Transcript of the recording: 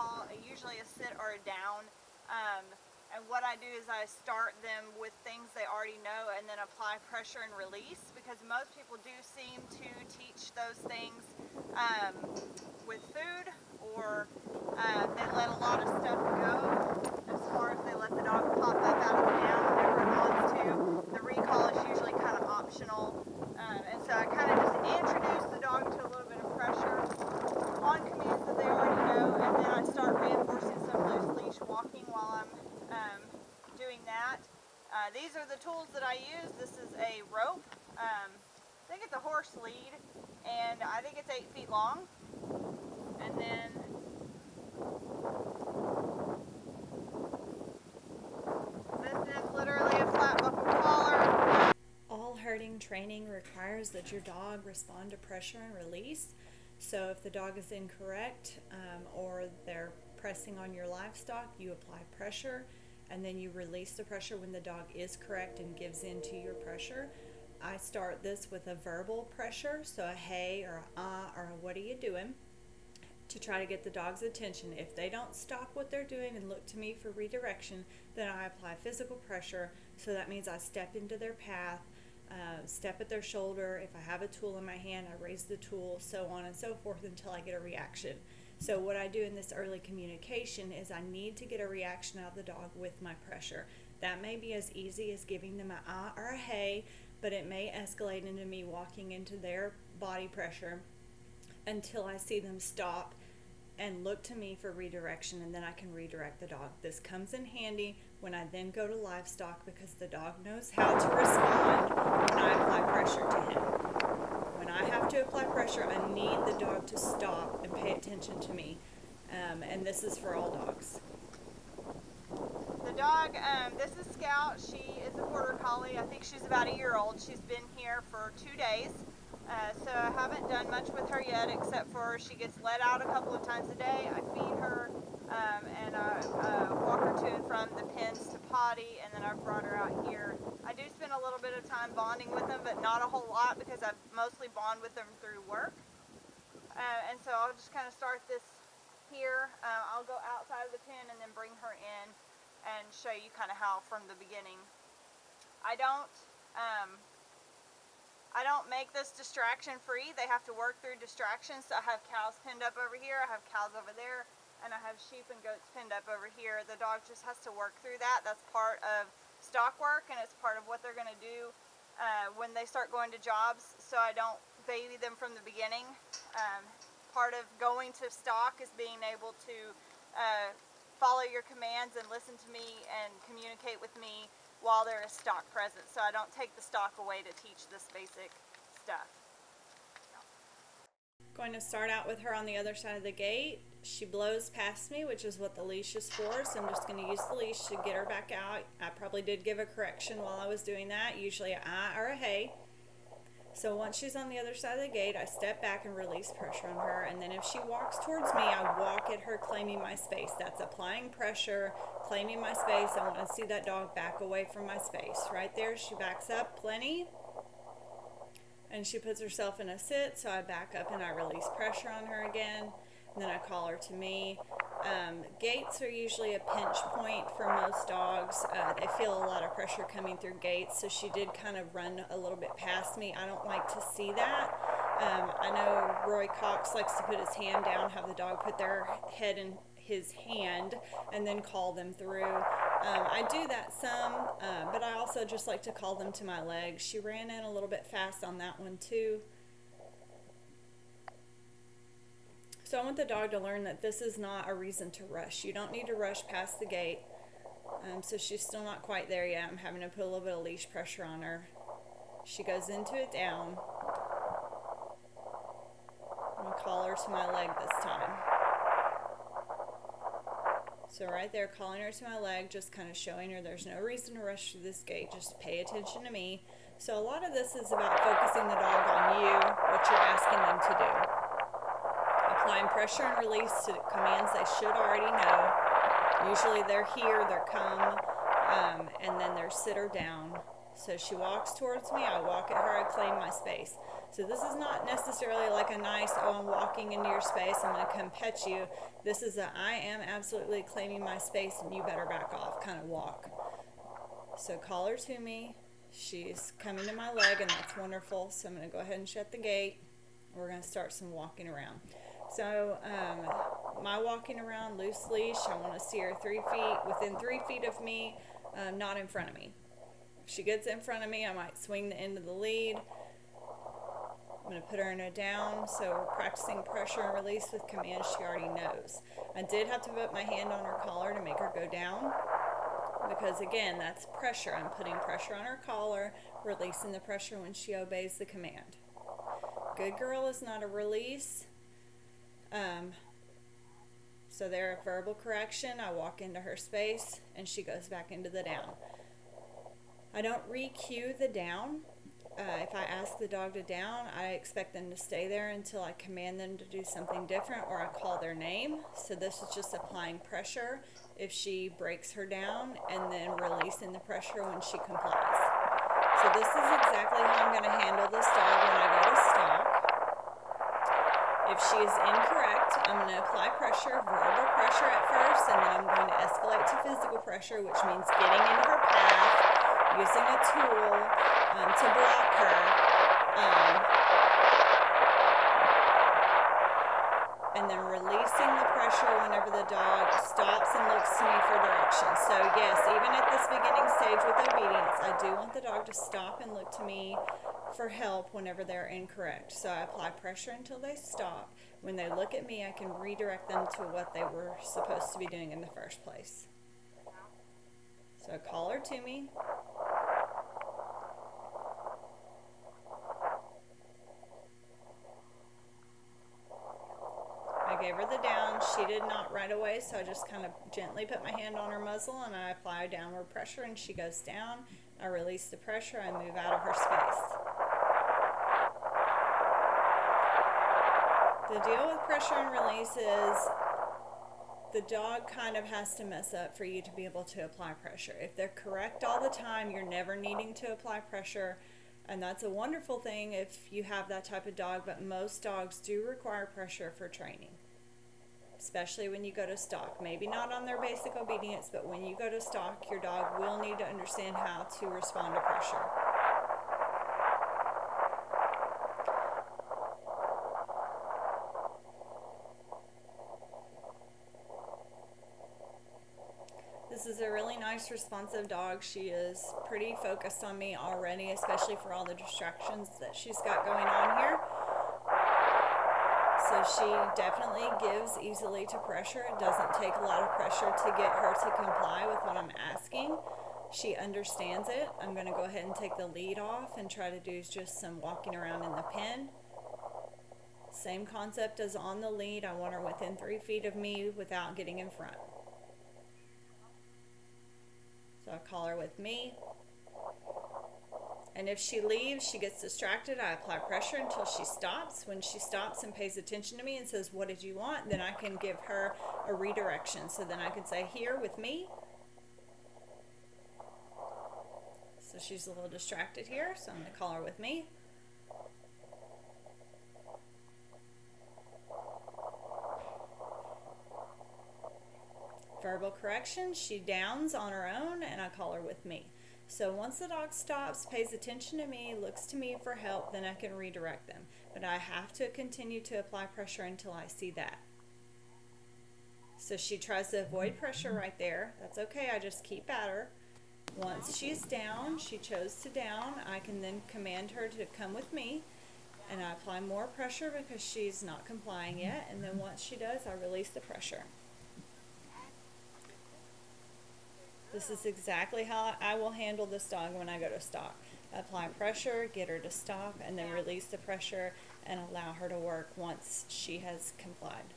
call usually a sit or a down. And what I do is I start them with things they already know and then apply pressure and release, because most people do seem to teach those things with food, or they let a lot of stuff go as far as they let the dog pop up out of the down whenever it wants to. The recall is usually kind of optional, and so I kind of just introduce the dog to a little bit of pressure on commands that they already know, and then I start reinforcing some loose leash walking while I'm doing that. These are the tools that I use. This is a rope. I think it's a horse lead, and I think it's 8 feet long. And then this is literally a flat buckle collar. All herding training requires that your dog respond to pressure and release. So if the dog is incorrect or they're pressing on your livestock, you apply pressure, and then you release the pressure when the dog is correct and gives in to your pressure. I start this with a verbal pressure, so a hey or a or a what are you doing, to try to get the dog's attention. If they don't stop what they're doing and look to me for redirection, then I apply physical pressure. So that means I step into their path, step at their shoulder. If I have a tool in my hand, I raise the tool, so on and so forth until I get a reaction. So what I do in this early communication is I need to get a reaction out of the dog with my pressure. That may be as easy as giving them a or a hey, but it may escalate into me walking into their body pressure until I see them stop and look to me for redirection, and then I can redirect the dog. This comes in handy when I then go to livestock, because the dog knows how to respond when I apply pressure to him. When I have to apply pressure, I need the dog to stop and pay attention to me, and this is for all dogs. The dog, this is Scout. She is a border collie. I think she's about a year old. She's been here for 2 days. So I haven't done much with her yet, except for she gets let out a couple of times a day. I feed her, and I walk her to and from the pens to potty, and then I've brought her out here. I do spend a little bit of time bonding with them, but not a whole lot, because I mostly bond with them through work. And so I'll just kind of start this here. I'll go outside of the pen and then bring her in and show you kind of how from the beginning. I don't make this distraction free. They have to work through distractions. So I have cows pinned up over here, I have cows over there, and I have sheep and goats pinned up over here. The dog just has to work through that. That's part of stock work, and it's part of what they're going to do when they start going to jobs, so I don't baby them from the beginning. Part of going to stock is being able to follow your commands and listen to me and communicate with me while there is stock present. So I don't take the stock away to teach this basic stuff. Going to start out with her on the other side of the gate. She blows past me, which is what the leash is for, so I'm just going to use the leash to get her back out. I probably did give a correction while I was doing that, usually a or a hey. So once she's on the other side of the gate, I step back and release pressure on her, and then if she walks towards me, I walk at her, claiming my space. That's applying pressure, claiming my space. I want to see that dog back away from my space. Right there, she backs up plenty, and she puts herself in a sit, so I back up and I release pressure on her again, and then I call her to me. Gates are usually a pinch point for most dogs. They feel a lot of pressure coming through gates, so she did kind of run a little bit past me. I don't like to see that. I know Roy Cox likes to put his hand down, have the dog put their head in his hand, and then call them through. I do that some, but I also just like to call them to my legs. She ran in a little bit fast on that one too. So I want the dog to learn that this is not a reason to rush. You don't need to rush past the gate. So she's still not quite there yet. I'm having to put a little bit of leash pressure on her. She goes into it down. I'm going to call her to my leg this time. So right there, calling her to my leg, just kind of showing her there's no reason to rush through this gate. Just pay attention to me. So a lot of this is about focusing the dog on you, what you're asking them to do. Applying pressure and release to commands they should already know. Usually they're here, they're come, and then they're sit or down. So she walks towards me, I walk at her, I claim my space. So this is not necessarily like a nice, oh, I'm walking into your space, I'm going to come pet you. This is a, I am absolutely claiming my space and you better back off kind of walk. So call her to me. She's coming to my leg, and that's wonderful. So I'm going to go ahead and shut the gate. We're going to start some walking around. So my walking around, loose leash, I want to see her 3 feet, within 3 feet of me, not in front of me. If she gets in front of me, I might swing the end of the lead. I'm going to put her in a down, so we're practicing pressure and release with commands she already knows. I did have to put my hand on her collar to make her go down, because again, that's pressure. I'm putting pressure on her collar, releasing the pressure when she obeys the command. Good girl is not a release. So there, verbal correction, I walk into her space and she goes back into the down. I don't re-cue the down. If I ask the dog to down, I expect them to stay there until I command them to do something different or I call their name. So this is just applying pressure if she breaks her down and then releasing the pressure when she complies. So this is exactly how I'm going to handle this dog when I go to stalk. If she is incorrect, I'm going to apply pressure, verbal pressure at first, and then I'm going to escalate to physical pressure, which means getting into her path, using a tool to block her, and then releasing the pressure whenever the dog stops and looks to me for direction. So yes, even at this beginning stage with obedience, I do want the dog to stop and look to me for help whenever they're incorrect. So I apply pressure until they stop. When they look at me, I can redirect them to what they were supposed to be doing in the first place. So call her to me. I gave her the down. She did not right away, so I just kind of gently put my hand on her muzzle and I apply downward pressure and she goes down. I release the pressure. I move out of her space. The deal with pressure and release is the dog kind of has to mess up for you to be able to apply pressure. If they're correct all the time, you're never needing to apply pressure, and that's a wonderful thing if you have that type of dog, but most dogs do require pressure for training, especially when you go to stalk. Maybe not on their basic obedience, but when you go to stalk, your dog will need to understand how to respond to pressure. This is a really nice, responsive dog. She is pretty focused on me already, especially for all the distractions that she's got going on here. So she definitely gives easily to pressure. It doesn't take a lot of pressure to get her to comply with what I'm asking. She understands it. I'm going to go ahead and take the lead off and try to do just some walking around in the pen. Same concept as on the lead. I want her within 3 feet of me without getting in front. So I call her with me. And if she leaves, she gets distracted, I apply pressure until she stops. When she stops and pays attention to me and says, "What did you want?" then I can give her a redirection. So then I can say, "Here with me." So she's a little distracted here, so I'm going to call her with me. Verbal correction, she downs on her own and I call her with me. So once the dog stops, pays attention to me, looks to me for help, then I can redirect them. But I have to continue to apply pressure until I see that. So she tries to avoid pressure right there. That's okay, I just keep at her. Once she's down, she chose to down, I can then command her to come with me. And I apply more pressure because she's not complying yet. And then once she does, I release the pressure. This is exactly how I will handle this dog when I go to stalk. Apply pressure, get her to stop, and then release the pressure and allow her to work once she has complied.